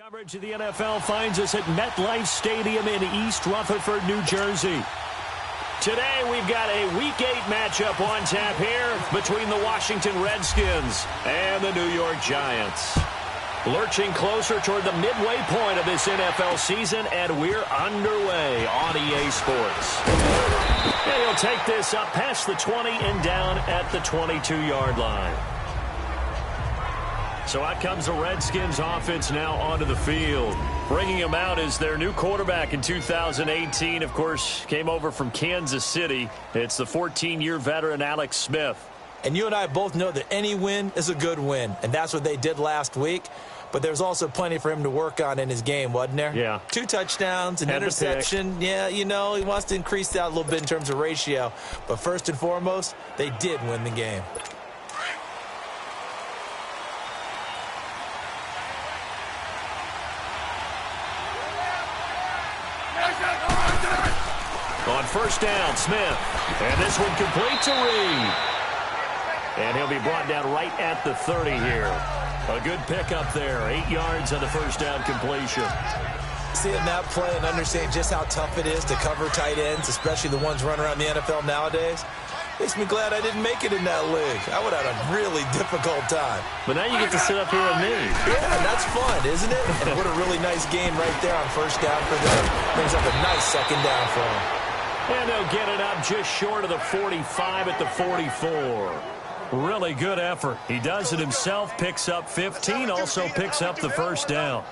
Coverage of the NFL finds us at MetLife Stadium in East Rutherford, New Jersey. Today we've got a Week 8 matchup on tap here between the Washington Redskins and the New York Giants. Lurching closer toward the midway point of this NFL season, and we're underway on EA Sports. And he'll take this up past the 20 and down at the 22-yard line. So out comes the Redskins offense now onto the field. Bringing him out is their new quarterback in 2018. Of course, came over from Kansas City. It's the 14-year veteran Alex Smith. And you and I both know that any win is a good win, and that's what they did last week. But there's also plenty for him to work on in his game, wasn't there? Yeah. 2 touchdowns, an interception. Yeah, you know, he wants to increase that a little bit in terms of ratio. But first and foremost, they did win the game. On first down, Smith. And this one complete to Reed. And he'll be brought down right at the 30 here. A good pickup there. 8 yards on the first down completion. Seeing that play and understanding just how tough it is to cover tight ends, especially the ones running around the NFL nowadays, makes me glad I didn't make it in that league. I would have had a really difficult time. But now you get to sit up here with me. Yeah, that's fun, isn't it? And what a really nice game right there on first down for them. Brings up a nice second down for them. And they'll get it up just short of the 45 at the 44. Really good effort. He does it himself, picks up 15, also picks up the first down.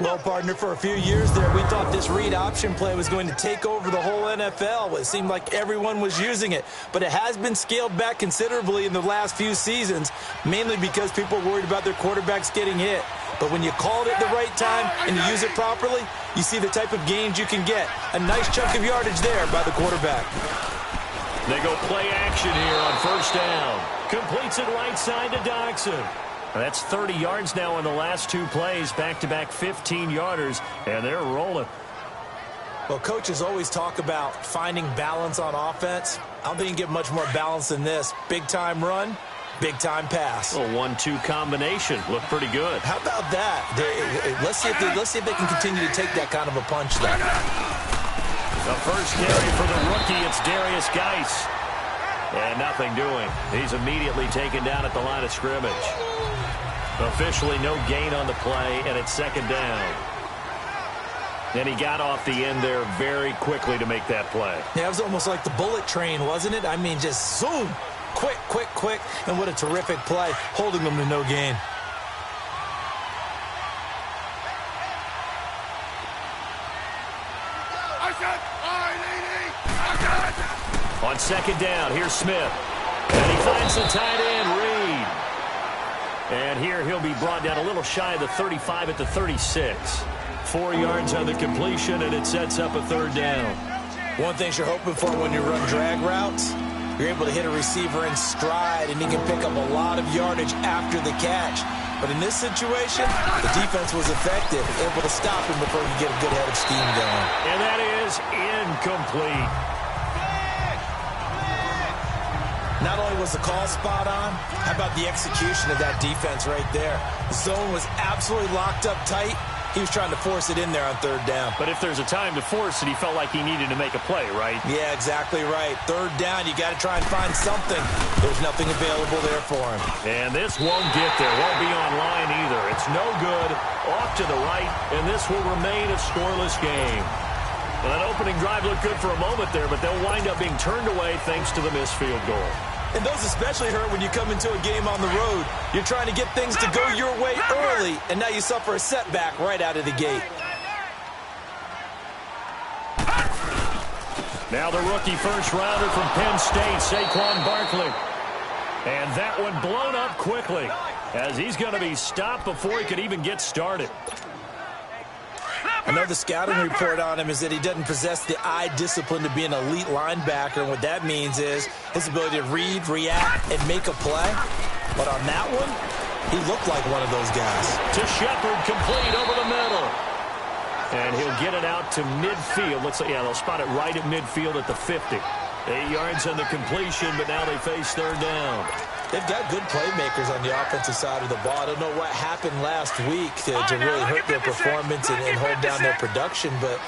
Well, partner, for a few years there, we thought this read option play was going to take over the whole NFL. It seemed like everyone was using it. But it has been scaled back considerably in the last few seasons, mainly because people are worried about their quarterbacks getting hit. But when you call it at the right time and you use it properly, you see the type of gains you can get. A nice chunk of yardage there by the quarterback. They go play action here on first down. Completes it right side to Doxson. That's 30 yards now in the last 2 plays, back-to-back 15-yarders, and they're rolling. Well, coaches always talk about finding balance on offense. I don't think you can get much more balance than this. Big-time run, big-time pass. A 1-2 combination. Looked pretty good. How about that? Let's see if they can continue to take that kind of a punch there. The first carry for the rookie, it's Darius Geis. And nothing doing. He's immediately taken down at the line of scrimmage. Officially no gain on the play, and it's second down. And he got off the end there very quickly to make that play. Yeah, it was almost like the bullet train, wasn't it? I mean, just zoom. Quick, quick, quick. And what a terrific play, holding them to no gain. On second down, here's Smith. And he finds the tight end, Reed. And here he'll be brought down a little shy of the 35 at the 36. 4 yards on the completion, and it sets up a third down. One thing you're hoping for when you run drag routes, you're able to hit a receiver in stride, and he can pick up a lot of yardage after the catch. But in this situation, the defense was effective, able to stop him before he could get a good head of steam going. And that is incomplete. Not only was the call spot on, how about the execution of that defense right there? The zone was absolutely locked up tight. He was trying to force it in there on third down. But if there's a time to force it, he felt like he needed to make a play, right? Yeah, exactly right. Third down, you got to try and find something. There's nothing available there for him. And this won't get there. Won't be on line either. It's no good. Off to the right, and this will remain a scoreless game. Well, that opening drive looked good for a moment there, but they'll wind up being turned away thanks to the missed field goal. And those especially hurt when you come into a game on the road. You're trying to get things to go your way early, and now you suffer a setback right out of the gate. Now the rookie first-rounder from Penn State, Saquon Barkley. And that one blown up quickly, as he's going to be stopped before he could even get started. I know the scouting report on him is that he doesn't possess the eye discipline to be an elite linebacker, and what that means is his ability to read, react, and make a play. But on that one, he looked like one of those guys. To Shepard, complete over the middle. And he'll get it out to midfield. Looks like, yeah, they'll spot it right at midfield at the 50. 8 yards on the completion, but now they face third down. They've got good playmakers on the offensive side of the ball. I don't know what happened last week to really hurt their performance and hold down their production, but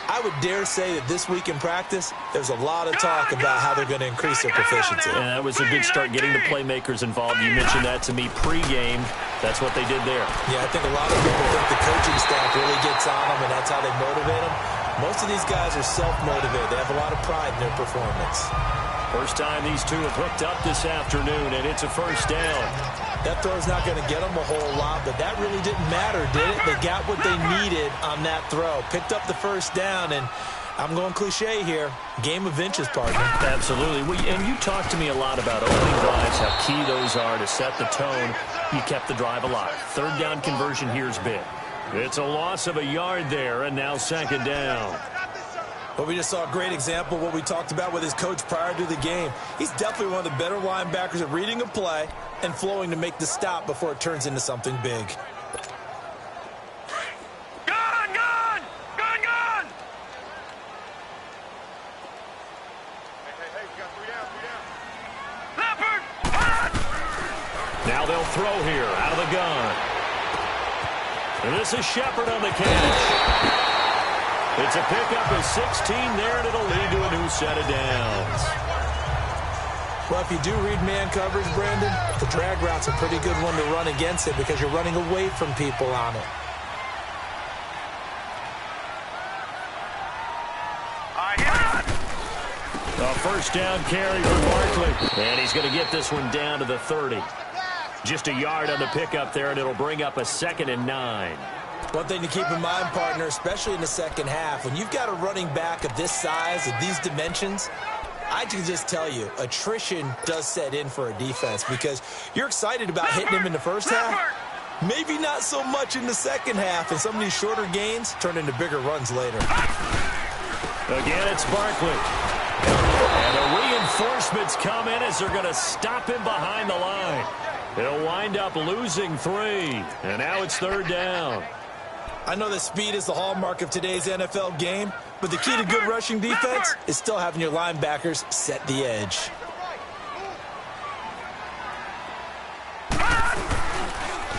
I would dare say that this week in practice, there's a lot of talk about how they're going to increase their proficiency. And that was a good start getting the playmakers involved. You mentioned that to me pregame. That's what they did there. Yeah, I think a lot of people think the coaching staff really gets on them, and that's how they motivate them. Most of these guys are self-motivated. They have a lot of pride in their performance. First time these two have hooked up this afternoon, and it's a first down. That throw's not going to get them a whole lot, but that really didn't matter, did it? They got what they needed on that throw. Picked up the first down, and I'm going cliche here. Game of inches, partner. Absolutely. And you talked to me a lot about opening drives, how key those are to set the tone. You kept the drive alive. Third down conversion here is big. It's a loss of a yard there, and now second down. Well, we just saw a great example of what we talked about with his coach prior to the game. He's definitely one of the better linebackers at reading a play and flowing to make the stop before it turns into something big. Gun! Gun! Gun! Gun! Hey, you got 3 down, 3 down. Leopard! Hot! Now they'll throw here out of the gun. And this is Shepard on the catch. It's a pickup of 16 there, and it'll lead to a new set of downs. Well, if you do read man coverage, Brandon, the drag route's a pretty good one to run against it because you're running away from people on it. A first down carry for Barkley. And he's going to get this one down to the 30. Just a yard on the pickup there, and it'll bring up a 2nd and 9. One thing to keep in mind, partner, especially in the second half, when you've got a running back of this size, of these dimensions, I can just tell you, attrition does set in for a defense because you're excited about hitting him in the first half. Maybe not so much in the second half, and some of these shorter gains turn into bigger runs later. Again, it's Barkley. And the reinforcements come in as they're going to stop him behind the line. He'll wind up losing 3, and now it's third down. I know that speed is the hallmark of today's NFL game, but the key to good rushing defense is still having your linebackers set the edge.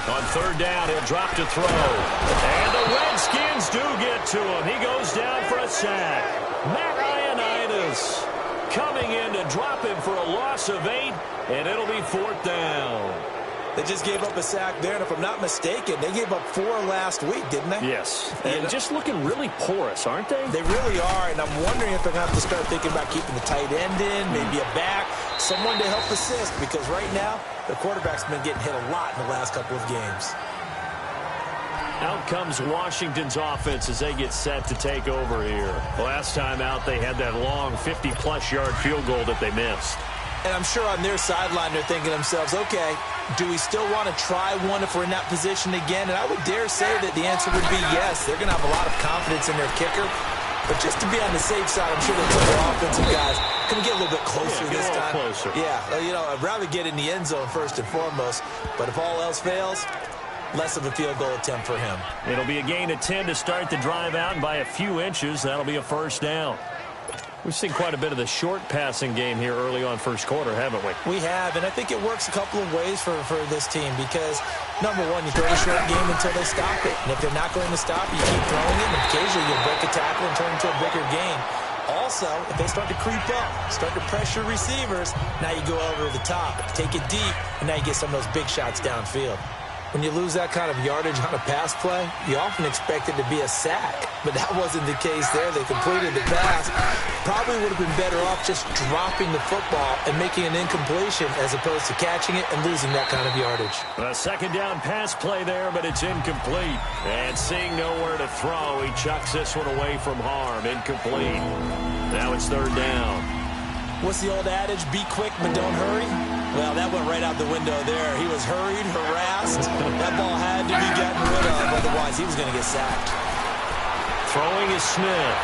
On third down, he'll drop to throw. And the Redskins do get to him. He goes down for a sack. Matt Ioannidis coming in to drop him for a loss of 8, and it'll be fourth down. They just gave up a sack there, and if I'm not mistaken, they gave up 4 last week, didn't they? Yes, and just looking really porous, aren't they? They really are, and I'm wondering if they're going to have to start thinking about keeping the tight end in, maybe a back, someone to help assist, because right now, the quarterback's been getting hit a lot in the last couple of games. Out comes Washington's offense as they get set to take over here. Last time out, they had that long 50-plus yard field goal that they missed. And I'm sure on their sideline they're thinking to themselves, okay, do we still want to try one if we're in that position again? And I would dare say that the answer would be yes. They're going to have a lot of confidence in their kicker. But just to be on the safe side, I'm sure they'll tell their offensive guys, can we get a little bit closer this time? Closer. Yeah, you know, I'd rather get in the end zone first and foremost. But if all else fails, less of a field goal attempt for him. It'll be a gain of 10 to start the drive out, and by a few inches, that'll be a first down. We've seen quite a bit of the short passing game here early on first quarter, haven't we? We have, and I think it works a couple of ways for this team because, number one, you throw a short game until they stop it. And if they're not going to stop it, you keep throwing it, and occasionally you'll break a tackle and turn into a bigger gain. Also, if they start to creep up, start to pressure receivers, now you go over the top, take it deep, and now you get some of those big shots downfield. When you lose that kind of yardage on a pass play, you often expect it to be a sack. But that wasn't the case there. They completed the pass. Probably would have been better off just dropping the football and making an incompletion as opposed to catching it and losing that kind of yardage. A second down pass play there, but it's incomplete. And seeing nowhere to throw, he chucks this one away from harm. Incomplete. Now it's third down. What's the old adage? Be quick, but don't hurry. Well, that went right out the window there. He was hurried, harassed. That ball had to be gotten rid of, otherwise he was going to get sacked. Throwing is Smith.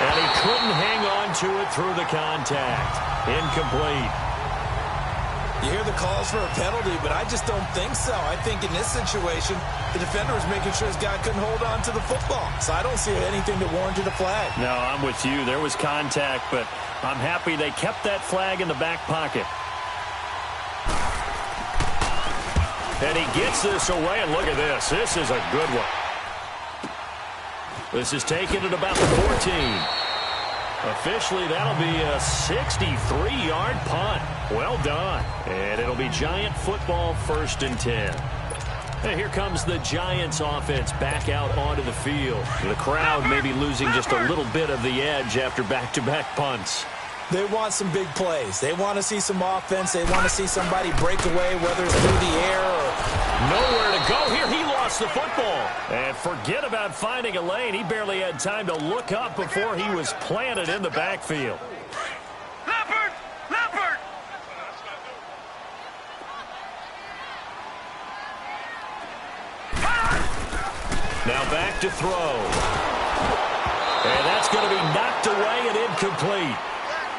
And he couldn't hang on to it through the contact. Incomplete. You hear the calls for a penalty, but I just don't think so. I think in this situation, the defender was making sure his guy couldn't hold on to the football. So I don't see anything that warranted a flag. No, I'm with you. There was contact, but I'm happy they kept that flag in the back pocket. And he gets this away, and look at this. This is a good one. This is taken at about the 14. Officially, that'll be a 63-yard punt. Well done. And it'll be Giant football, 1st and 10. And here comes the Giants offense back out onto the field. The crowd may be losing just a little bit of the edge after back-to-back punts. They want some big plays. They want to see some offense. They want to see somebody break away, whether it's through the air or... Nowhere to go here. He lost the football. And forget about finding a lane. He barely had time to look up before he was planted in the backfield. Leopard! Leopard! Now back to throw. And that's going to be knocked away and incomplete.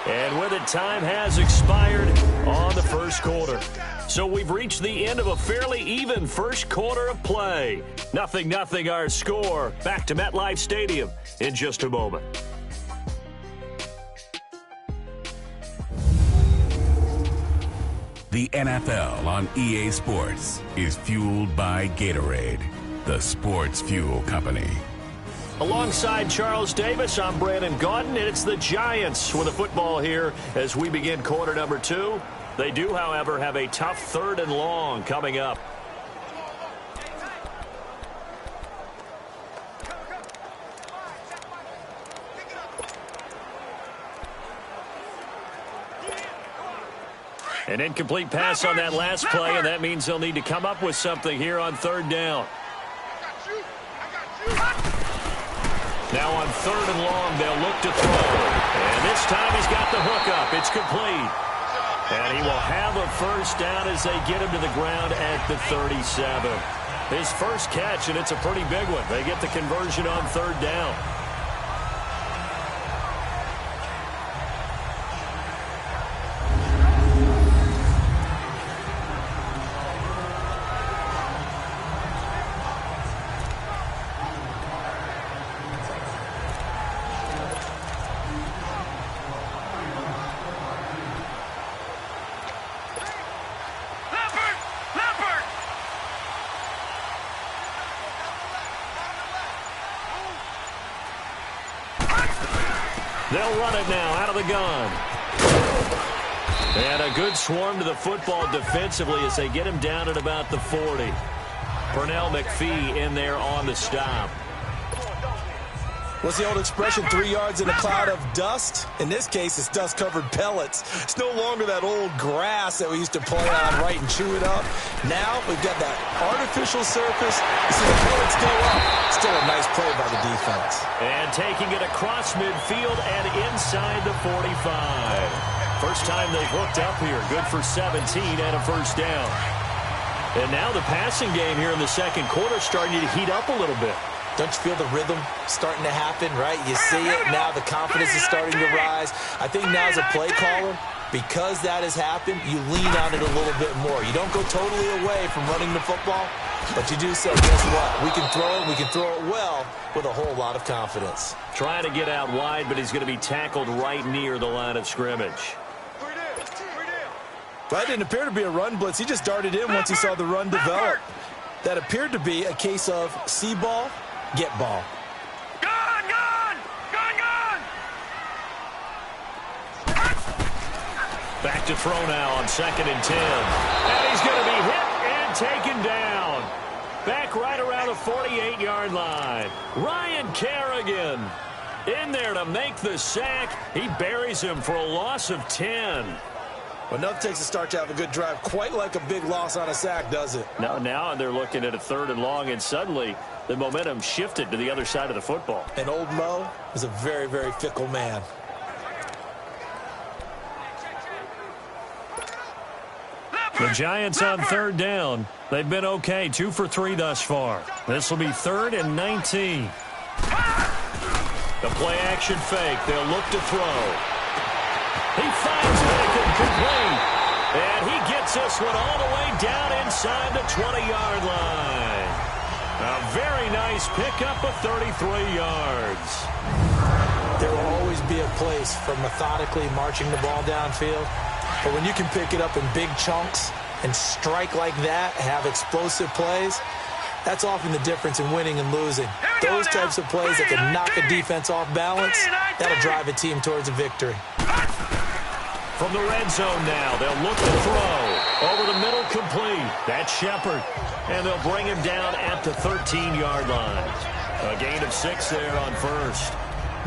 And with it, time has expired on the first quarter. So we've reached the end of a fairly even first quarter of play. 0-0 our score. Back to MetLife Stadium in just a moment. The NFL on EA Sports is fueled by Gatorade, the sports fuel company. Alongside Charles Davis, I'm Brandon Gaudin, and it's the Giants with the football here as we begin quarter number 2. They do, however, have a tough 3rd and long coming up. An incomplete pass on that last play, and that means they'll need to come up with something here on 3rd down. Now on 3rd and long, they'll look to throw. And this time he's got the hookup. It's complete. And he will have a first down as they get him to the ground at the 37. His first catch, and it's a pretty big one. They get the conversion on 3rd down. They'll run it now out of the gun. And a good swarm to the football defensively as they get him down at about the 40. Pernell McPhee in there on the stop. What's the old expression, 3 yards in a cloud of dust? In this case, it's dust-covered pellets. It's no longer that old grass that we used to play on, right, and chew it up. Now we've got that artificial surface. You see the pellets go up. Still a nice play by the defense. And taking it across midfield and inside the 45. First time they've hooked up here. Good for 17 and a first down. And now the passing game here in the second quarter starting to heat up a little bit. Don't you feel the rhythm starting to happen, right? You see it now. The confidence is starting to rise. I think now as a play caller, because that has happened, you lean on it a little bit more. You don't go totally away from running the football, but you do say, guess what? We can throw it. We can throw it well with a whole lot of confidence. Trying to get out wide, but he's going to be tackled right near the line of scrimmage. That didn't appear to be a run blitz. He just darted in once he saw the run develop. That appeared to be a case of see ball, get ball. Gone! Gone! Gone! Gone! Back to throw now on 2nd and 10. And he's going to be hit and taken down. Back right around the 48-yard line. Ryan Kerrigan in there to make the sack. He buries him for a loss of 10. Well, nothing takes a start to have a good drive quite like a big loss on a sack, does it? No, now they're looking at a 3rd and long, and suddenly the momentum shifted to the other side of the football. And old Mo is a very, very fickle man. The Giants on 3rd down. They've been okay, 2 for 3 thus far. This will be 3rd and 19. The play action fake. They'll look to throw. He finds it incomplete. And he gets this one all the way down inside the 20-yard line. A very nice pickup of 33 yards. There will always be a place for methodically marching the ball downfield. But when you can pick it up in big chunks and strike like that, have explosive plays, that's often the difference in winning and losing. Those types of plays that can knock a defense off balance, that'll drive a team towards a victory. From the red zone now, they'll look to throw. Over the middle, complete. That's Shepard. And they'll bring him down at the 13-yard line. A gain of 6 there on first.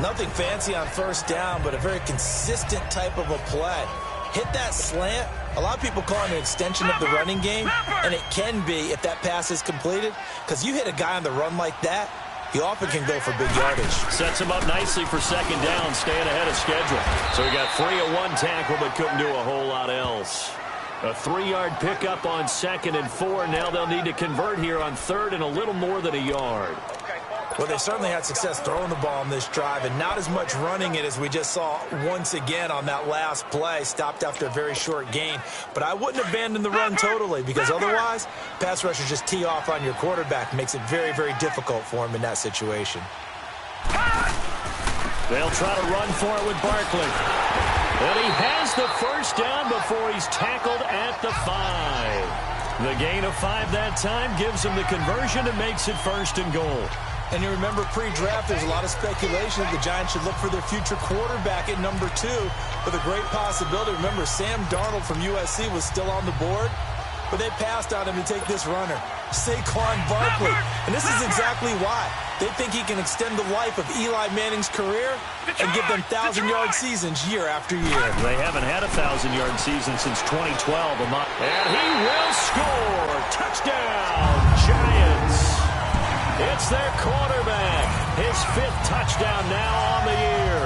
Nothing fancy on first down, but a very consistent type of a play. Hit that slant. A lot of people call it an extension of the running game, and it can be if that pass is completed, because you hit a guy on the run like that, he often can go for big yardage. Sets him up nicely for second down, staying ahead of schedule. So he got 3 of 1 tackle, but couldn't do a whole lot else. A 3-yard pickup on 2nd and 4. Now they'll need to convert here on 3rd and a little more than a yard. Well, they certainly had success throwing the ball on this drive, and not as much running it as we just saw once again on that last play. Stopped after a very short gain. But I wouldn't abandon the run totally, because otherwise, pass rushers just tee off on your quarterback. Makes it very, very difficult for him in that situation. They'll try to run for it with Barkley. And he has the first down before he's tackled at the 5. The gain of 5 that time gives him the conversion and makes it 1st and goal. And you remember pre-draft, there's a lot of speculation that the Giants should look for their future quarterback at number 2 with a great possibility. Remember, Sam Darnold from USC was still on the board, but they passed on him to take this runner, Saquon Barkley. And this is exactly why. They think he can extend the life of Eli Manning's career and give them 1,000-yard seasons year after year. They haven't had a 1,000-yard season since 2012. And he will score. Touchdown, Giants. It's their quarterback. His 5th touchdown now on the year.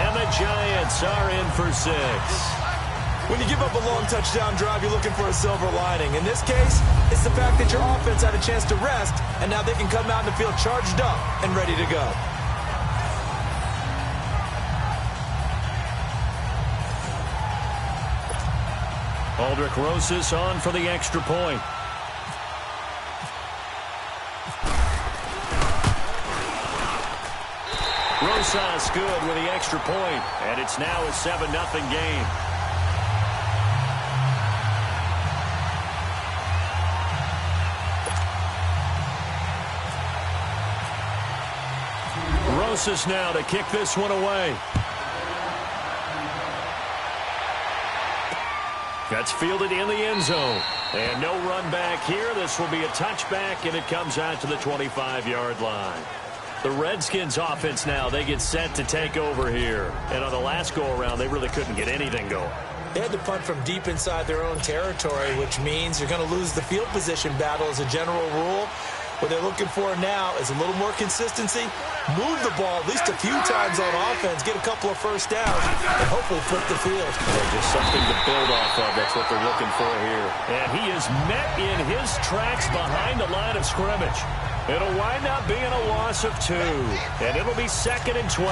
And the Giants are in for 6. When you give up a long touchdown drive, you're looking for a silver lining. In this case, it's the fact that your offense had a chance to rest, and now they can come out in the field charged up and ready to go. Aldrick Rosas on for the extra point. Rosas good with the extra point, and it's now a 7-0 game. Rosas now to kick this one away. That's fielded in the end zone. And no run back here. This will be a touchback, and it comes out to the 25-yard line. The Redskins offense now, they get set to take over here. And on the last go-around, they really couldn't get anything going. They had to punt from deep inside their own territory, which means you're going to lose the field position battle as a general rule. What they're looking for now is a little more consistency, move the ball at least a few times on offense, get a couple of first downs, and hopefully flip the field. Yeah, just something to build off of. That's what they're looking for here. And he is met in his tracks behind the line of scrimmage. It'll wind up being a loss of 2, and it'll be 2nd and 12.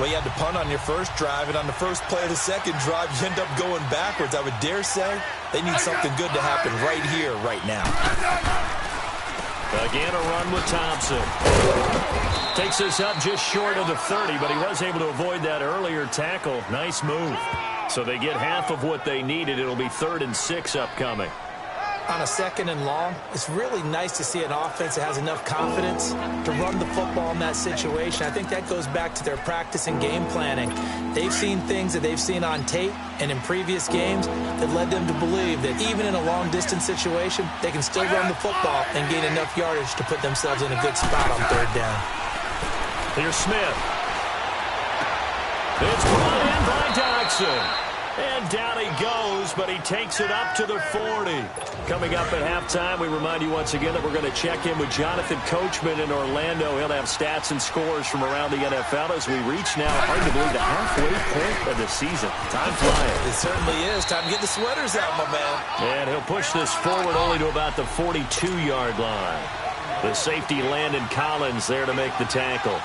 Well, you had to punt on your first drive, and on the first play of the second drive, you end up going backwards. I would dare say they need something good to happen right here, right now. Again, a run with Thompson. Takes us up just short of the 30, but he was able to avoid that earlier tackle. Nice move. So they get half of what they needed. It'll be 3rd and 6 upcoming. On a 2nd and long, it's really nice to see an offense that has enough confidence to run the football in that situation. I think that goes back to their practice and game planning. They've seen things that they've seen on tape and in previous games that led them to believe that even in a long-distance situation, they can still run the football and gain enough yardage to put themselves in a good spot on 3rd down. Here's Smith. It's brought in by Dodson. And down he goes, but he takes it up to the 40. Coming up at halftime, we remind you once again that we're going to check in with Jonathan Coachman in Orlando. He'll have stats and scores from around the NFL as we reach now, hard to believe, the halfway point of the season. Time flying. It certainly is. Time to get the sweaters out, my man. And he'll push this forward only to about the 42-yard line. The safety, Landon Collins, there to make the tackle.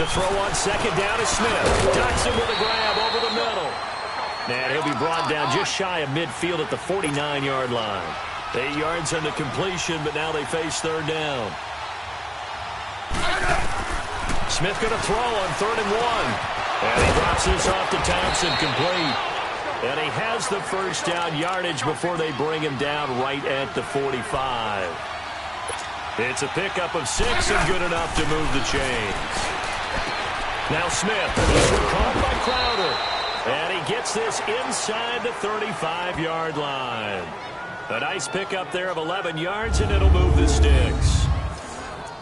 To throw on 2nd down is Smith. Dodson with a grab over the middle. And he'll be brought down just shy of midfield at the 49-yard line. 8 yards on the completion, but now they face 3rd down. Smith going to throw on 3rd and 1. And he drops this off to Thompson, complete. And he has the first down yardage before they bring him down right at the 45. It's a pickup of 6 and good enough to move the chains. Now Smith, this one caught by Crowder. And he gets this inside the 35-yard line. A nice pickup there of 11 yards, and it'll move the sticks.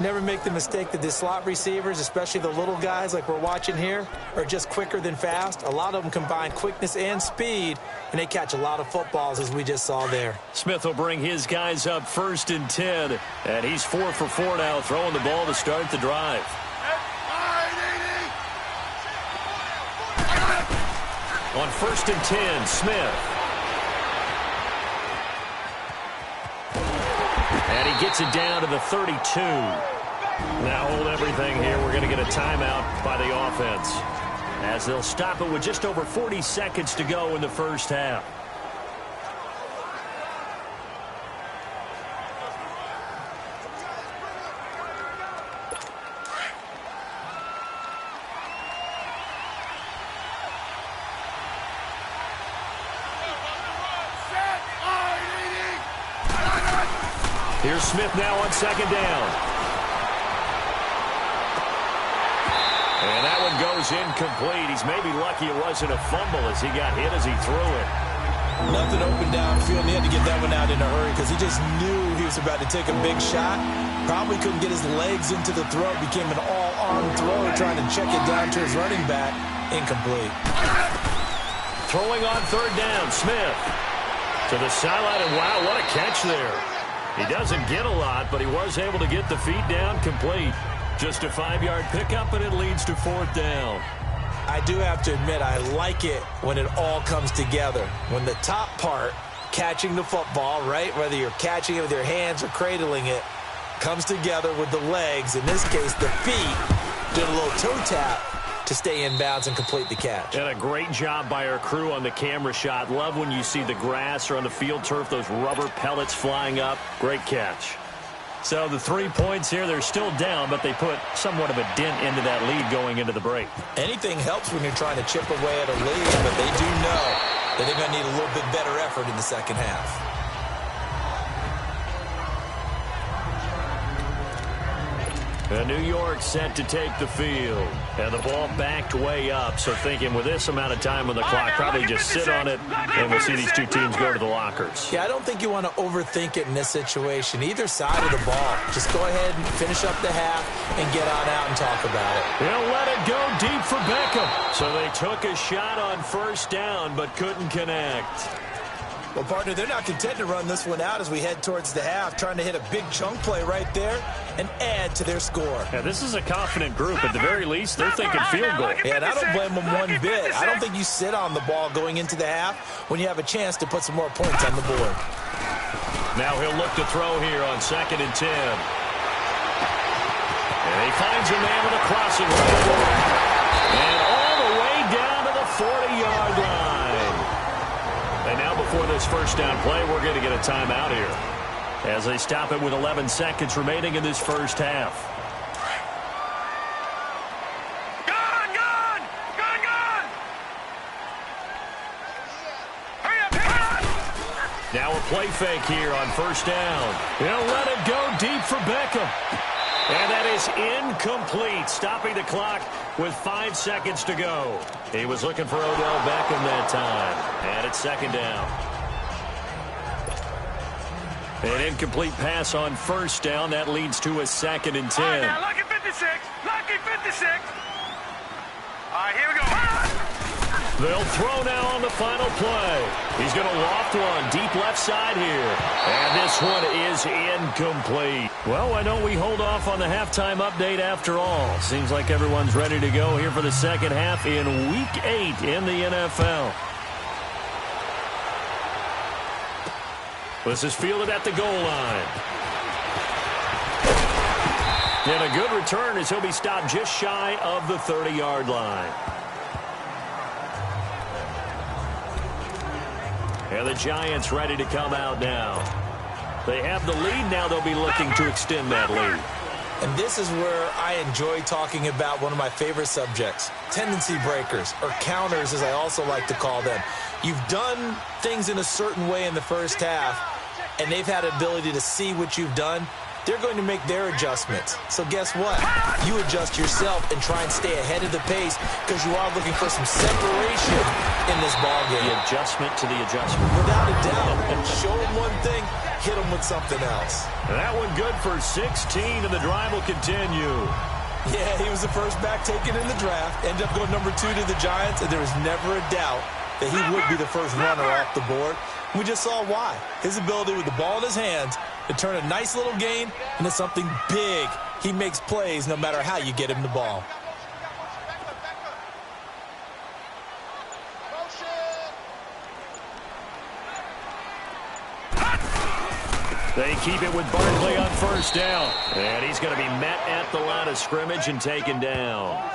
Never make the mistake that the slot receivers, especially the little guys like we're watching here, are just quicker than fast. A lot of them combine quickness and speed, and they catch a lot of footballs, as we just saw there. Smith will bring his guys up 1st and 10, and he's 4 for 4 now, throwing the ball to start the drive. On 1st and 10, Smith. And he gets it down to the 32. Now hold everything here. We're going to get a timeout by the offense, as they'll stop it with just over 40 seconds to go in the first half. Here's Smith now on 2nd down. And that one goes incomplete. He's maybe lucky it wasn't a fumble as he got hit as he threw it. Nothing open downfield. He had to get that one out in a hurry because he just knew he was about to take a big shot. Probably couldn't get his legs into the throw. Became an all-arm throw, trying to check it down to his running back. Incomplete. Throwing on 3rd down, Smith. To the sideline, and wow, what a catch there. He doesn't get a lot, but he was able to get the feet down complete. Just a 5-yard pickup, and it leads to 4th down. I do have to admit, I like it when it all comes together. When the top part, catching the football, right, whether you're catching it with your hands or cradling it, comes together with the legs, in this case the feet, doing a little toe tap to stay in bounds and complete the catch. And a great job by our crew on the camera shot. Love when you see the grass or on the field turf, those rubber pellets flying up. Great catch. So the 3 points here, they're still down, but they put somewhat of a dent into that lead going into the break. Anything helps when you're trying to chip away at a lead, but they do know that they're going to need a little bit better effort in the second half. And New York set to take the field. And the ball backed way up. So thinking with this amount of time on the clock, probably just sit on it, and we'll see these two teams go to the lockers. Yeah, I don't think you want to overthink it in this situation. Either side of the ball. Just go ahead and finish up the half and get on out and talk about it. They'll let it go deep for Beckham. So they took a shot on 1st down, but couldn't connect. Well, partner, they're not content to run this one out as we head towards the half, trying to hit a big chunk play right there and add to their score. Yeah, this is a confident group. At the very least, they're thinking field goal. And I don't blame them one bit. I don't think you sit on the ball going into the half when you have a chance to put some more points on the board. Now he'll look to throw here on 2nd and 10. And he finds a man with a crossing route. And all the way down to the 40-yard line. And now before this 1st down play, we're going to get a timeout here as they stop it with 11 seconds remaining in this first half. Gone! Gone! Gone! Gone! Hurry up! Hurry up! Now a play fake here on 1st down. He'll let it go deep for Beckham. And that is incomplete, stopping the clock with 5 seconds to go. He was looking for Odell Beckham that time. And it's 2nd down. An incomplete pass on 1st down. That leads to a 2nd and 10. All right, now, lucky 56. Lucky 56. All right, here we go. They'll throw now on the final play. He's going to loft one deep left side here. And this one is incomplete. Well, why don't we hold off on the halftime update after all? Seems like everyone's ready to go here for the second half in Week 8 in the NFL. This is fielded at the goal line. And a good return as he'll be stopped just shy of the 30-yard line. And the Giants ready to come out now. They have the lead. Now they'll be looking to extend that lead. And this is where I enjoy talking about one of my favorite subjects, tendency breakers, or counters as I also like to call them. You've done things in a certain way in the first half, and they've had the ability to see what you've done. They're going to make their adjustments. So guess what? You adjust yourself and try and stay ahead of the pace because you are looking for some separation in this ballgame. The adjustment to the adjustment. Without a doubt. Show them one thing, hit them with something else. That one good for 16, and the drive will continue. Yeah, he was the first back taken in the draft. Ended up going number 2 to the Giants, and there was never a doubt that he would be the first runner off the board. We just saw why. His ability with the ball in his hands to turn a nice little gain into something big. He makes plays no matter how you get him the ball. They keep it with Barkley on first down. And he's going to be met at the line of scrimmage and taken down.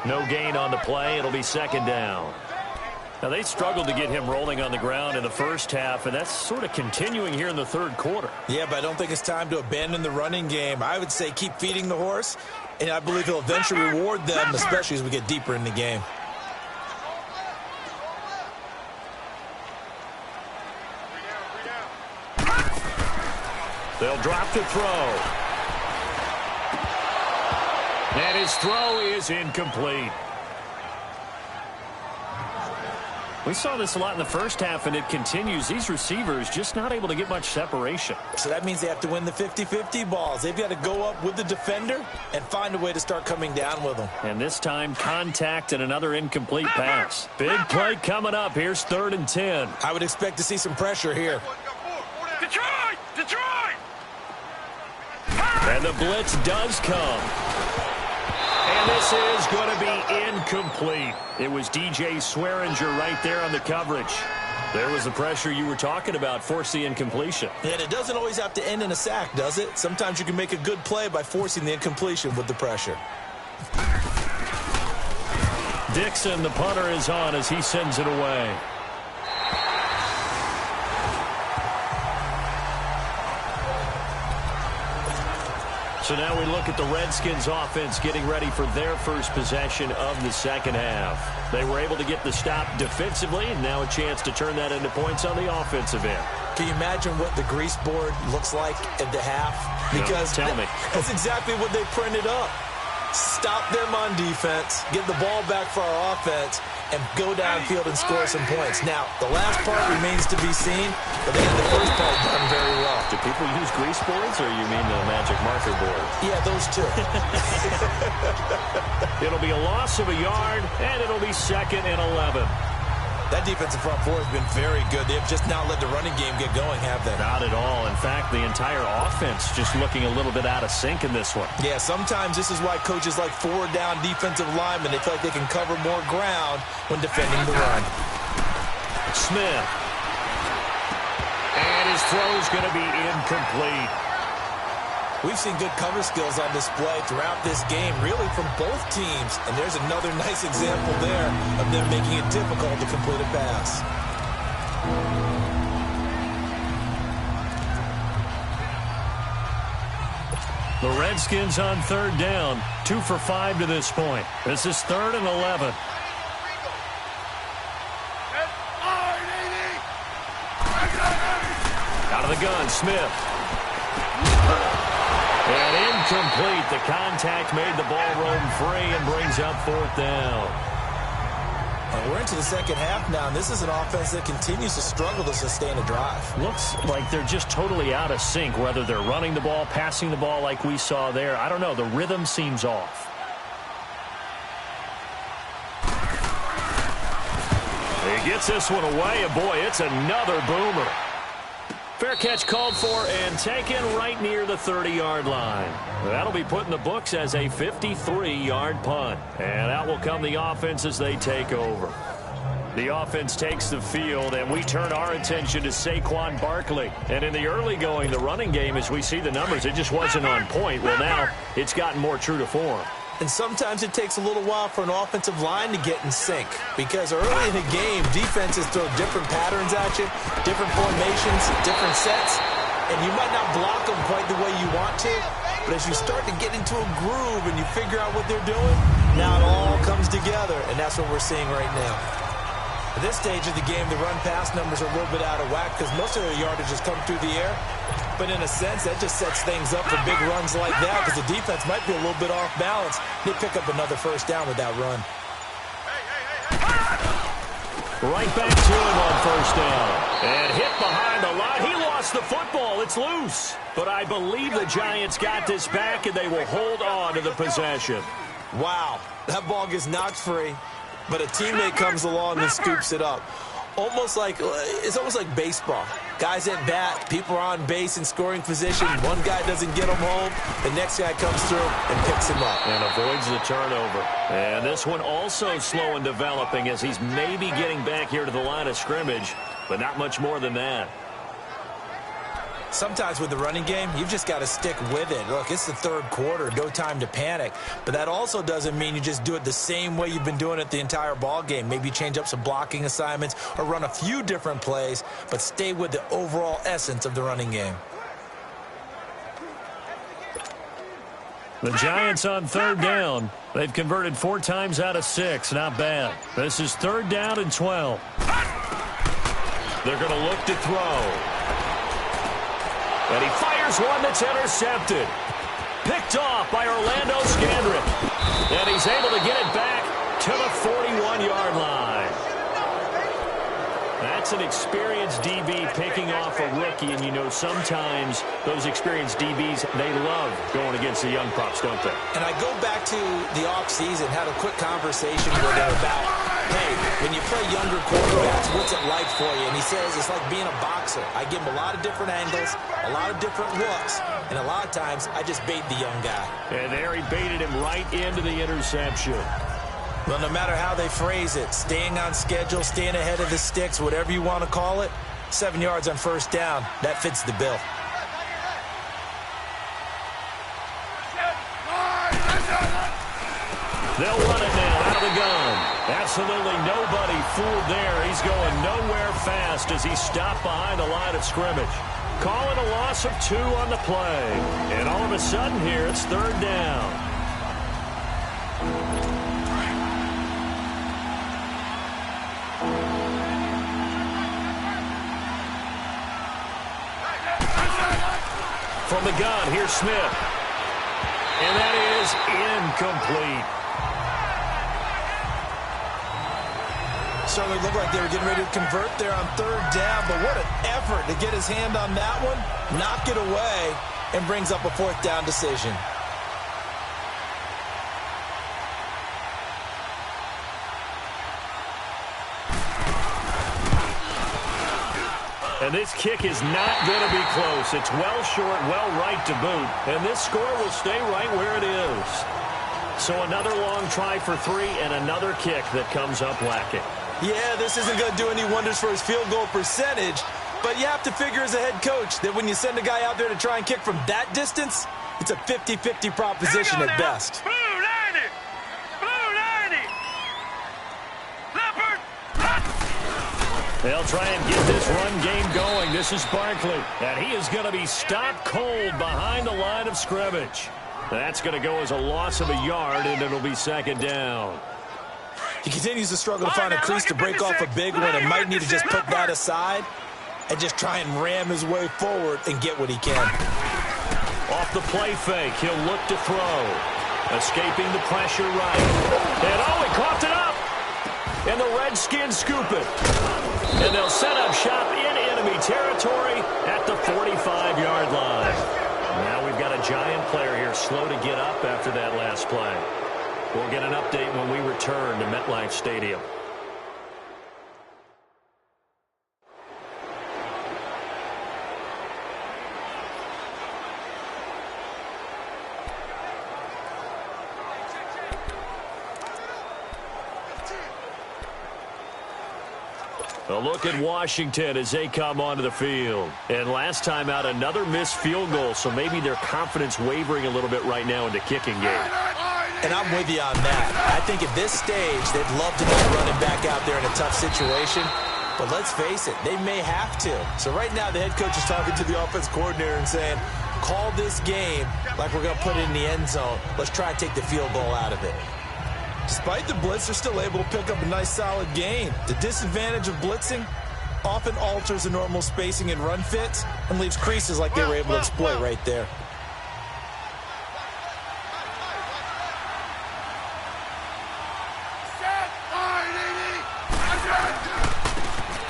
No gain on the play. It'll be second down. Now, they struggled to get him rolling on the ground in the first half, and that's sort of continuing here in the third quarter. Yeah, but I don't think it's time to abandon the running game. I would say keep feeding the horse, and I believe he'll eventually reward them, especially as we get deeper in the game. They'll drop to throw. And his throw is incomplete. We saw this a lot in the first half, and it continues. These receivers just not able to get much separation. So that means they have to win the 50-50 balls. They've got to go up with the defender and find a way to start coming down with them. And this time, contact and another incomplete pass. Big play coming up. Here's 3rd and 10. I would expect to see some pressure here. Detroit! Detroit! And the blitz does come. And this is going to be incomplete. It was DJ Swearinger right there on the coverage. There was the pressure you were talking about, force the incompletion. And it doesn't always have to end in a sack, does it? Sometimes you can make a good play by forcing the incompletion with the pressure. Dixon, the punter, is on as he sends it away. So now we look at the Redskins offense getting ready for their first possession of the second half. They were able to get the stop defensively, and now a chance to turn that into points on the offensive end. Can you imagine what the grease board looks like at the half? Because no, tell me. That's exactly what they printed up. Stop them on defense, get the ball back for our offense, and go downfield and score some points. Now, the last part remains to be seen, but they had the first part done very well. Do people use grease boards, or you mean the magic marker board? Yeah, those two. It'll be a loss of a yard, and it'll be 2nd and 11. That defensive front four has been very good. They have just not let the running game get going, have they? Not at all. In fact, the entire offense just looking a little bit out of sync in this one. Yeah, sometimes this is why coaches like forward-down defensive linemen, they feel like they can cover more ground when defending the run. Smith. And his throw's going to be incomplete. We've seen good cover skills on display throughout this game, really from both teams. And there's another nice example there of them making it difficult to complete a pass. The Redskins on 3rd down, 2 for 5 to this point. This is 3rd and 11. Out of the gun, Smith. And incomplete. The contact made the ball roam free and brings up 4th down. And we're into the second half now, and this is an offense that continues to struggle to sustain a drive. Looks like they're just totally out of sync, whether they're running the ball, passing the ball like we saw there. I don't know. The rhythm seems off. He gets this one away, and boy, it's another boomer. Fair catch called for and taken right near the 30-yard line. That'll be put in the books as a 53-yard punt. And out will come the offense as they take over. The offense takes the field, and we turn our attention to Saquon Barkley. And in the early going, the running game, as we see the numbers, it just wasn't on point. Well, now it's gotten more true to form. And sometimes it takes a little while for an offensive line to get in sync, because early in the game, defenses throw different patterns at you, different formations, different sets, and you might not block them quite the way you want to, but as you start to get into a groove and you figure out what they're doing, now it all comes together, and that's what we're seeing right now. At this stage of the game, the run-pass numbers are a little bit out of whack because most of their yardage has come through the air. But in a sense, that just sets things up for big runs like that because the defense might be a little bit off balance. They pick up another first down with that run. Right back to him on first down. And hit behind the line. He lost the football. It's loose. But I believe the Giants got this back, and they will hold on to the possession. Wow, that ball gets knocked free, but a teammate comes along and scoops it up. It's almost like baseball. Guys at bat, people are on base in scoring position. One guy doesn't get him home. The next guy comes through and picks him up. And avoids the turnover. And this one also slow in developing as he's maybe getting back here to the line of scrimmage, but not much more than that. Sometimes with the running game, you've just got to stick with it. Look, it's the third quarter, no time to panic. But that also doesn't mean you just do it the same way you've been doing it the entire ball game. Maybe change up some blocking assignments or run a few different plays, but stay with the overall essence of the running game. The Giants on third down. They've converted 4 times out of 6. Not bad. This is third down and 12. They're going to look to throw. And he fires one that's intercepted. Picked off by Orlando Scandrick. And he's able to get it back to the 41-yard line. That's an experienced DB picking off a rookie, and you know sometimes those experienced DBs, they love going against the young pups, don't they? And I go back to the offseason, had a quick conversation with him about, hey, when you play younger quarterbacks, what's it like for you? And he says it's like being a boxer. I give him a lot of different angles, a lot of different looks, and a lot of times I just bait the young guy. And there he baited him right into the interception. Well, no matter how they phrase it, staying on schedule, staying ahead of the sticks, whatever you want to call it, 7 yards on first down, that fits the bill. They'll run it now out of the gun. Absolutely nobody fooled there. He's going nowhere fast as he's stopped behind the line of scrimmage. Calling a loss of 2 on the play. And all of a sudden here, it's third down. From the gun, here's Smith. And that is incomplete. Certainly looked like they were getting ready to convert there on third down, but what an effort to get his hand on that one, knock it away, and brings up a fourth down decision. And this kick is not going to be close. It's well short, well right to boot. And this score will stay right where it is. So another long try for 3 and another kick that comes up lacking. Yeah, this isn't going to do any wonders for his field goal percentage, but you have to figure as a head coach that when you send a guy out there to try and kick from that distance, it's a 50-50 proposition at best. Blue 90! Blue 90! Leopard! They'll try and get this run game going. This is Barkley, and he is going to be stopped cold behind the line of scrimmage. That's going to go as a loss of a yard, and it'll be second down. He continues to struggle to find a crease to break off a big one and might need to just put that aside and just try and ram his way forward and get what he can. Off the play fake, he'll look to throw. Escaping the pressure right. And oh, he coughed it up! And the Redskins scoop it. And they'll set up shop in enemy territory at the 45-yard line. Now we've got a Giant player here slow to get up after that last play. We'll get an update when we return to MetLife Stadium. A look at Washington as they come onto the field. And last time out, another missed field goal, so maybe their confidence wavering a little bit right now in the kicking game. And I'm with you on that. I think at this stage, they'd love to get running back out there in a tough situation. but let's face it, they may have to. So right now the head coach is talking to the offense coordinator and saying, call this game like we're going to put it in the end zone. Let's try and take the field goal out of it. Despite the blitz, they're still able to pick up a nice solid gain. The disadvantage of blitzing often alters the normal spacing and run fits and leaves creases like they were able to exploit right there.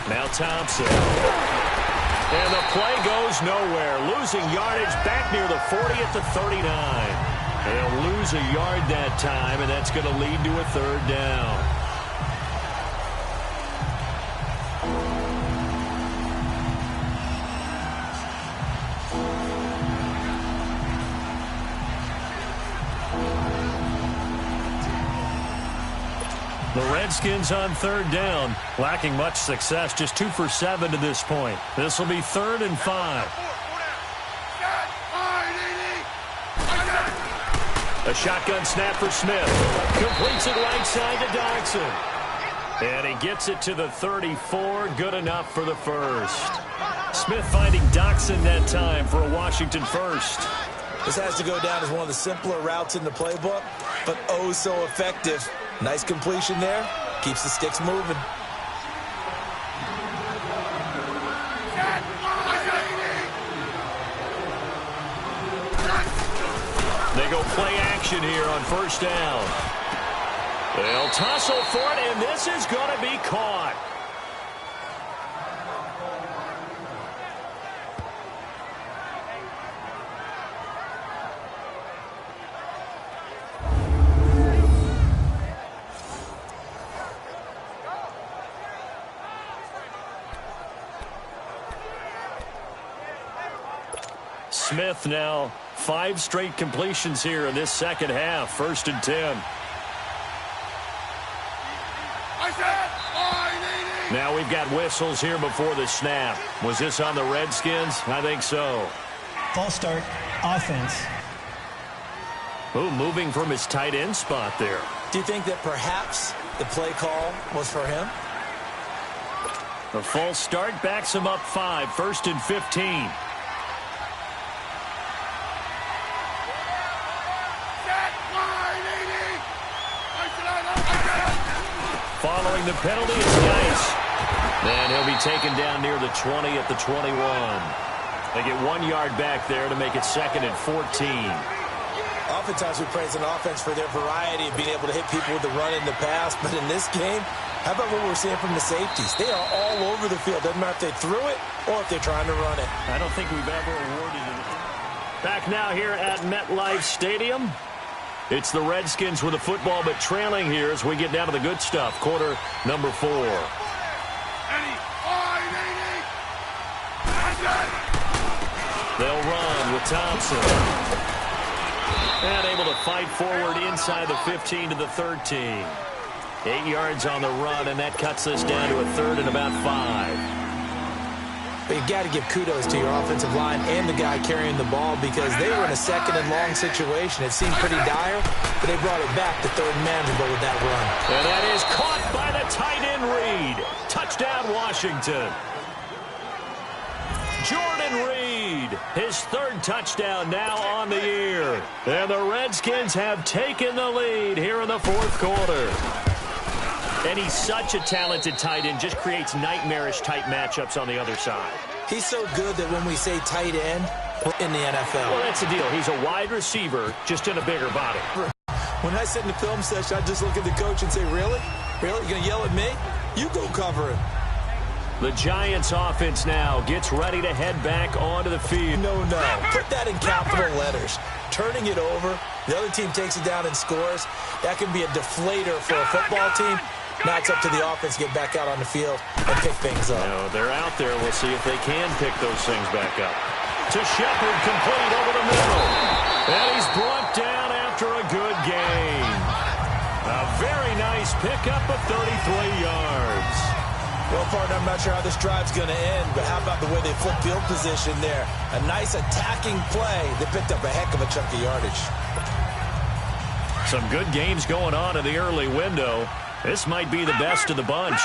Now Thompson. And the play goes nowhere. Losing yardage back near the 40 at the 39. They'll lose a yard that time, and that's going to lead to a third down. The Redskins on third down, lacking much success, just 2 for 7 to this point. This will be 3rd and 5. A shotgun snap for Smith. Completes it right side to Dodson. And he gets it to the 34, good enough for the first. Smith finding Dodson that time for a Washington first. This has to go down as one of the simpler routes in the playbook, but oh so effective. Nice completion there. Keeps the sticks moving. They go play action here on first down. They'll tussle for it, and this is going to be caught. Smith now 5 straight completions here in this second half. 1st and 10. Now we've got whistles here before the snap. Was this on the Redskins? I think so. False start, offense. Ooh, moving from his tight end spot there. Do you think that perhaps the play call was for him? The false start backs him up 5. 1st and 15. Following the penalty, it's Nice. And he'll be taken down near the 20 at the 21. They get 1 yard back there to make it 2nd and 14. Oftentimes we praise an offense for their variety of being able to hit people with the run in the pass, but in this game, how about what we're seeing from the safeties? They are all over the field. Doesn't matter if they threw it or if they're trying to run it. I don't think we've ever awarded it. Back now here at MetLife Stadium. It's the Redskins with the football, but trailing here as we get down to the good stuff. Quarter number 4. They'll run with Thompson. And able to fight forward inside the 15 to the 13. 8 yards on the run, and that cuts us down to a 3rd and about 5. But you got to give kudos to your offensive line and the guy carrying the ball because they were in a 2nd and long situation. It seemed pretty dire, but they brought it back to 3rd and manageable with that run. And that is caught by the tight end Reed. Touchdown, Washington. Jordan Reed, his 3rd touchdown now on the year. And the Redskins have taken the lead here in the 4th quarter. And he's such a talented tight end, just creates nightmarish-type matchups on the other side. He's so good that when we say tight end, we're in the NFL. Well, that's the deal. He's a wide receiver, just in a bigger body. When I sit in the film session, I just look at the coach and say, really? Really? You're going to yell at me? You go cover him. The Giants offense now gets ready to head back onto the field. No. Put that in capital letters. Turning it over, the other team takes it down and scores. That can be a deflator for a football team. Now it's up to the offense to get back out on the field and pick things up. No, they're out there. We'll see if they can pick those things back up. To Shepard, complete over the middle. And he's brought down after a good gain. A very nice pickup of 33 yards. Well, partner, I'm not sure how this drive's going to end, but how about the way they flip field position there? A nice attacking play. They picked up a heck of a chunk of yardage. Some good games going on in the early window. This might be the best of the bunch.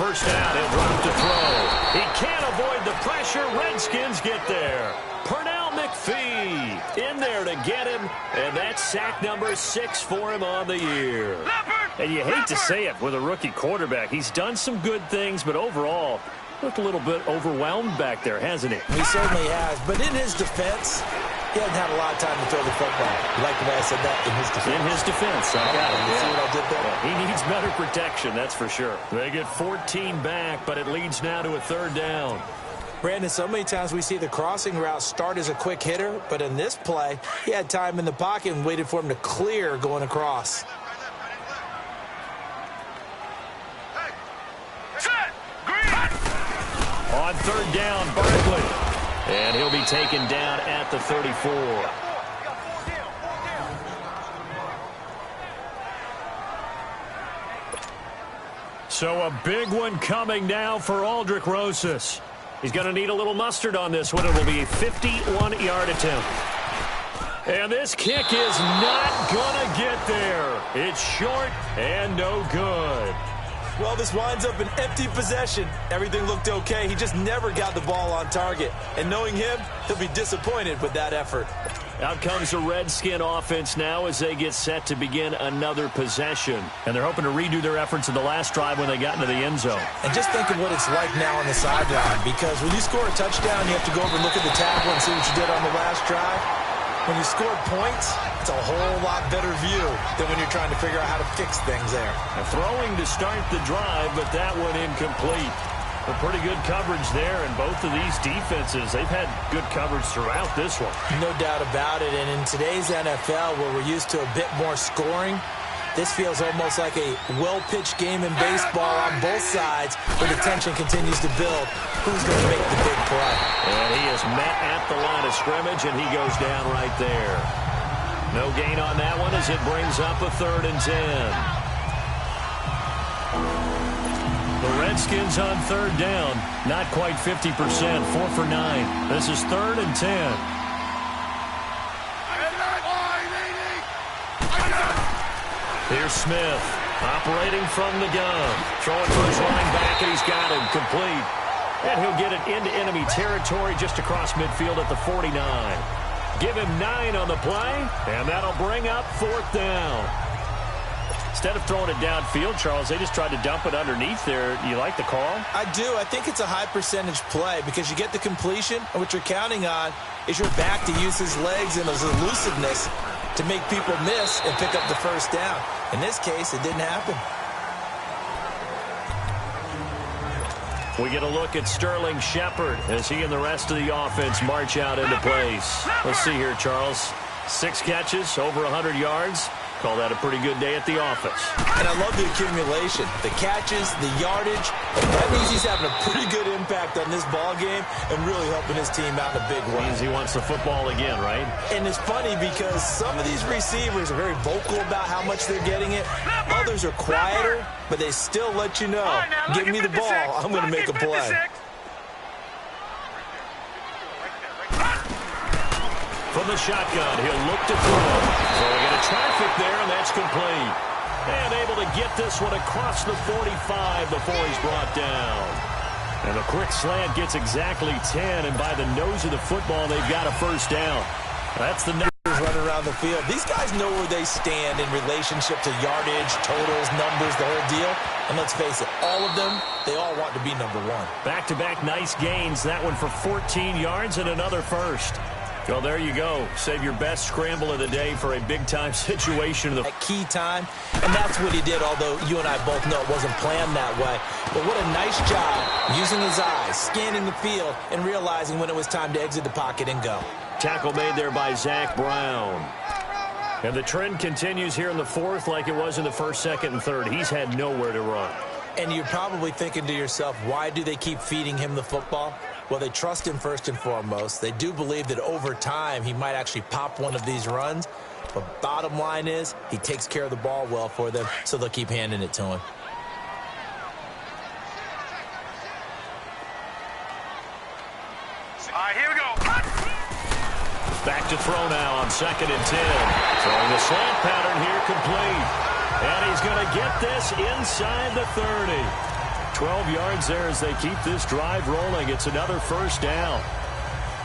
first down. He'll drop to throw. He can't avoid the pressure. Redskins get there. Pernell McPhee in there to get him, and that's sack number 6 for him on the year. And you hate to say it with a rookie quarterback. He's done some good things, but overall, looked a little bit overwhelmed back there, hasn't he? He certainly has, but in his defense, he hasn't had a lot of time to throw the football. You like the way I said that? In his defense. In his defense. I got it. You see what I did there? Yeah, he needs better protection, that's for sure. They get 14 back, but it leads now to a third down. Brandon, so many times we see the crossing route start as a quick hitter, but in this play, he had time in the pocket and waited for him to clear going across. On third down, Barkley. And he'll be taken down at the 34. So a big one coming now for Aldrick Rosas. He's going to need a little mustard on this one. It will be a 51-yard attempt. And this kick is not going to get there. It's short and no good. Well, this winds up an empty possession. Everything looked okay. He just never got the ball on target. And knowing him, he'll be disappointed with that effort. Out comes the Redskin offense now as they get set to begin another possession. And they're hoping to redo their efforts in the last drive when they got into the end zone. And just think of what it's like now on the sideline, because when you score a touchdown, you have to go over and look at the tablet and see what you did on the last drive. When you score points, it's a whole lot better view than when you're trying to figure out how to fix things there. A throwing to start the drive, but that one incomplete. A pretty good coverage there, and both of these defenses, they've had good coverage throughout this one. No doubt about it, and in today's NFL, where we're used to a bit more scoring, this feels almost like a well-pitched game in baseball on both sides, where the tension continues to build. Who's going to make the big play? And he is met at the line of scrimmage, and he goes down right there. No gain on that one as it brings up a 3rd and 10. The Redskins on third down, not quite 50%, 4 for 9. This is 3rd and 10. Here's Smith, operating from the gun. Throwing for his line back, and he's got him complete. And he'll get it into enemy territory just across midfield at the 49. Give him 9 on the play, and that'll bring up 4th down. Instead of throwing it downfield, Charles, they just tried to dump it underneath there. You like the call? I do. I think it's a high percentage play because you get the completion, and what you're counting on is your back to use his legs and his elusiveness to make people miss and pick up the first down. In this case, it didn't happen. We get a look at Sterling Shepard as he and the rest of the offense march out into place. Let's see here, Charles. 6 catches, over 100 yards. Call that a pretty good day at the office. And I love the accumulation, the catches, the yardage. That means he's having a pretty good impact on this ball game and really helping his team out in a big way. Means he wants the football again, right? And it's funny because some of these receivers are very vocal about how much they're getting it. Others are quieter, but they still let you know, give me the ball, I'm going to make a play. From the shotgun, he'll look to throw. Throwing into traffic there, and that's complete. And able to get this one across the 45 before he's brought down. And a quick slant gets exactly 10, and by the nose of the football, they've got a first down. That's the numbers running around the field. These guys know where they stand in relationship to yardage, totals, numbers, the whole deal. And let's face it, all of them, they all want to be number 1. Back-to-back nice gains. That one for 14 yards and another first. Well, there you go. Save your best scramble of the day for a big-time situation. At key time, and that's what he did, although you and I both know it wasn't planned that way. But what a nice job using his eyes, scanning the field, and realizing when it was time to exit the pocket and go. Tackle made there by Zach Brown. And the trend continues here in the 4th like it was in the 1st, 2nd, and 3rd. He's had nowhere to run. And you're probably thinking to yourself, why do they keep feeding him the football? Well, they trust him first and foremost. They do believe that over time he might actually pop one of these runs. But bottom line is he takes care of the ball well for them, so they'll keep handing it to him. All right, here we go. Back to throw now on 2nd and 10. Throwing the slant pattern here complete. And he's going to get this inside the 30. 12 yards there as they keep this drive rolling. It's another first down.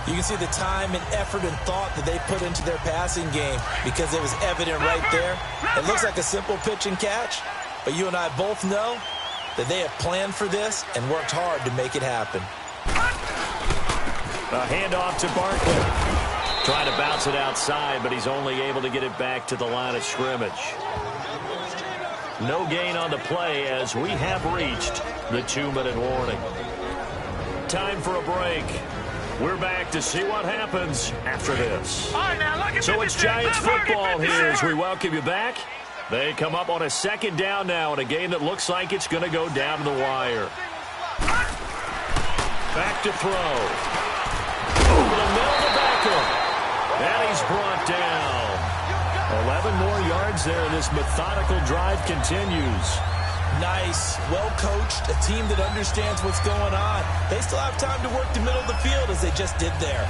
You can see the time and effort and thought that they put into their passing game because it was evident right there. It looks like a simple pitch and catch, but you and I both know that they have planned for this and worked hard to make it happen. A handoff to Barkley. Trying to bounce it outside, but he's only able to get it back to the line of scrimmage. No gain on the play as we have reached the 2-minute warning. Time for a break. We're back to see what happens after this. So it's Giants football here as we welcome you back. They come up on a second down now in a game that looks like it's going to go down to the wire. Back to throw. Over the middle to Beckham. And he's brought down. 11 more yards there. This methodical drive continues. Nice, well-coached, a team that understands what's going on. They still have time to work the middle of the field as they just did there.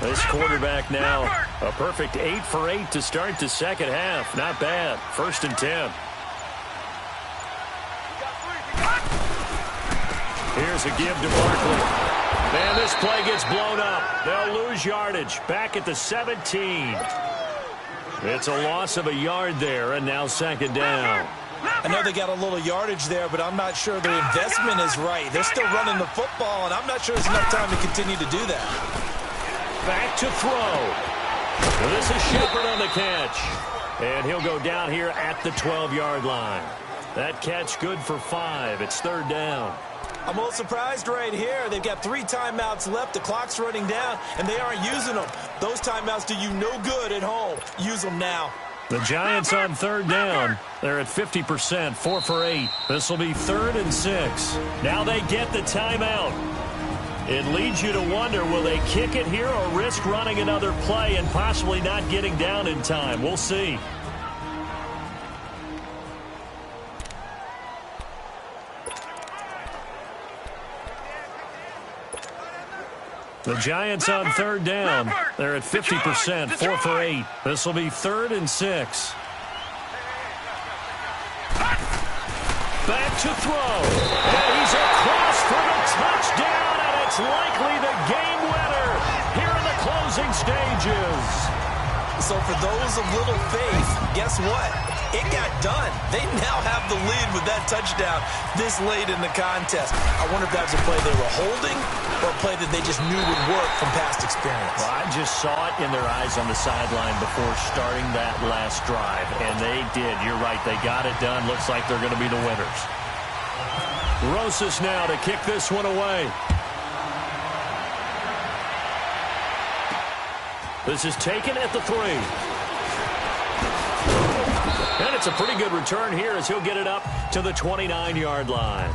This quarterback now, a perfect 8 for 8 to start the second half. Not bad. 1st and 10. Here's a give to Barkley. And this play gets blown up. They'll lose yardage. Back at the 17. It's a loss of a yard there, and now 2nd down. I know they got a little yardage there, but I'm not sure their investment is right. They're still running the football, and I'm not sure there's enough time to continue to do that. Back to throw. Well, this is Shepard on the catch. And he'll go down here at the 12-yard line. That catch good for 5. It's 3rd down. I'm a little surprised right here. They've got 3 timeouts left. The clock's running down, and they aren't using them. Those timeouts do you no good at home. Use them now. The Giants on 3rd down. They're at 50%, 4 for 8. This will be 3rd and 6. Now they get the timeout. It leads you to wonder, will they kick it here or risk running another play and possibly not getting down in time? We'll see. The Giants on 3rd down. They're at 50%, 4 for 8. This will be 3rd and 6. Back to throw. And he's across for the touchdown. It's likely the game winner here in the closing stages. So for those of little faith, guess what? It got done. They now have the lead with that touchdown this late in the contest. I wonder if that was a play they were holding or a play that they just knew would work from past experience. Well, I just saw it in their eyes on the sideline before starting that last drive, and they did. You're right. They got it done. Looks like they're going to be the winners. Rosas now to kick this one away. This is taken at the 3. And it's a pretty good return here as he'll get it up to the 29-yard line.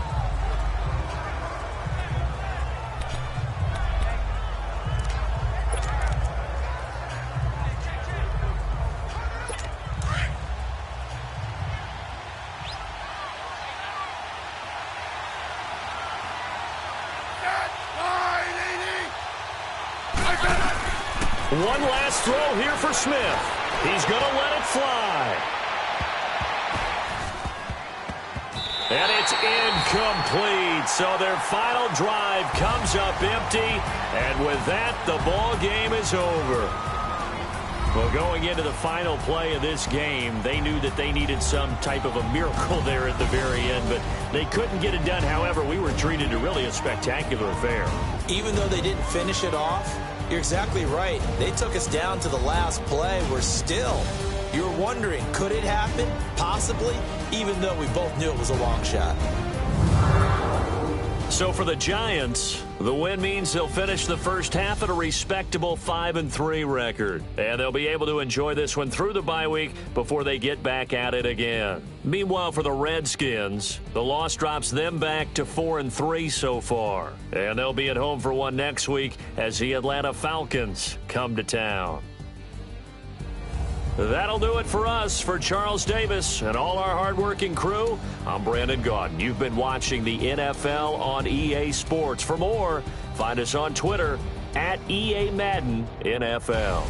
One last throw here for Smith. He's going to let it fly. And it's incomplete. So their final drive comes up empty. And with that, the ball game is over. Well, going into the final play of this game, they knew that they needed some type of a miracle there at the very end, but they couldn't get it done. However, we were treated to really a spectacular affair. Even though they didn't finish it off, you're exactly right. They took us down to the last play. We're still, you're wondering, could it happen? Possibly, even though we both knew it was a long shot. So for the Giants, the win means they'll finish the first half at a respectable 5-3 record. And they'll be able to enjoy this one through the bye week before they get back at it again. Meanwhile, for the Redskins, the loss drops them back to 4-3 so far. And they'll be at home for one next week as the Atlanta Falcons come to town. That'll do it for us. For Charles Davis and all our hardworking crew, I'm Brandon Gaudin. You've been watching the NFL on EA Sports. For more, Find us on Twitter at EA Madden NFL.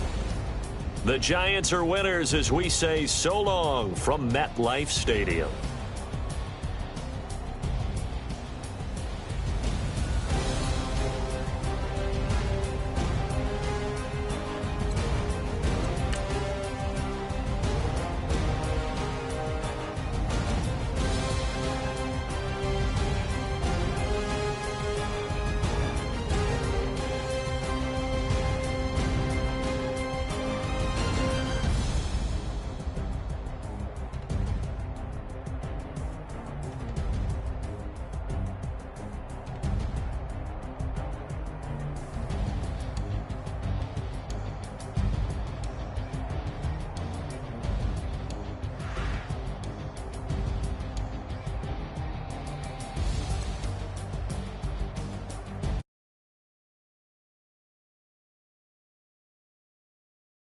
The Giants are winners as we say so long from MetLife Stadium.